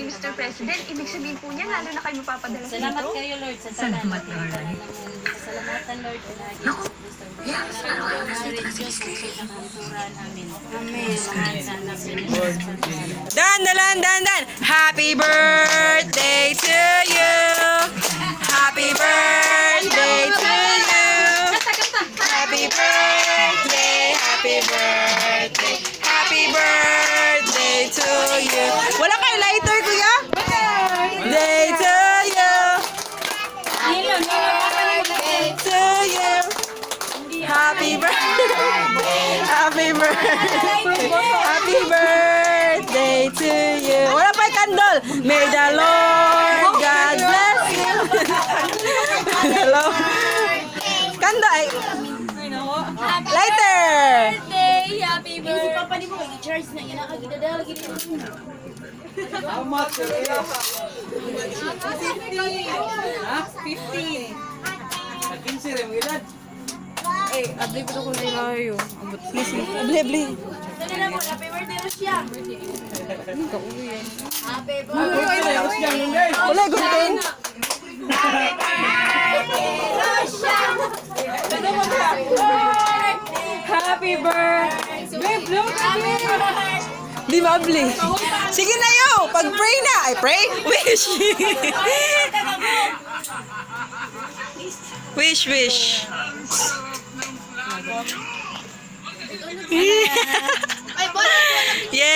ni Mr. President. Ibig sabihin po niya, lalo na kayo mapapadala dito. Salamat kayo, Lord, sa tanan. Salamat, Lord. Salamatan, Lord, lagi sa Kristo. Amen. Dan. Happy birthday to you. Happy birthday to you. Happy birthday. Happy birthday. Happy birthday to you. Wala kayo lighter, kuya? Birthday to you. To you. Happy birthday. Happy birthday. Happy birthday to you. Wala pa yung candle. May the Lord God bless you. Hello. Candle. Ay. Lighter. Happy birthday! Papa ni mo i-charge na yan ang agidadala gid. How much? 50. Ha? 15. 15 rin mo edad. Abli ko na layo. Abli. Happy birthday Rusya. Happy Birthday na Rusya yun, guys. Wala gunting. Happy birthday. Babe, look at this. Di ba, abli? Sige na yo. Pag-pray na. Ay, pray? Wish. Wish. Yeah.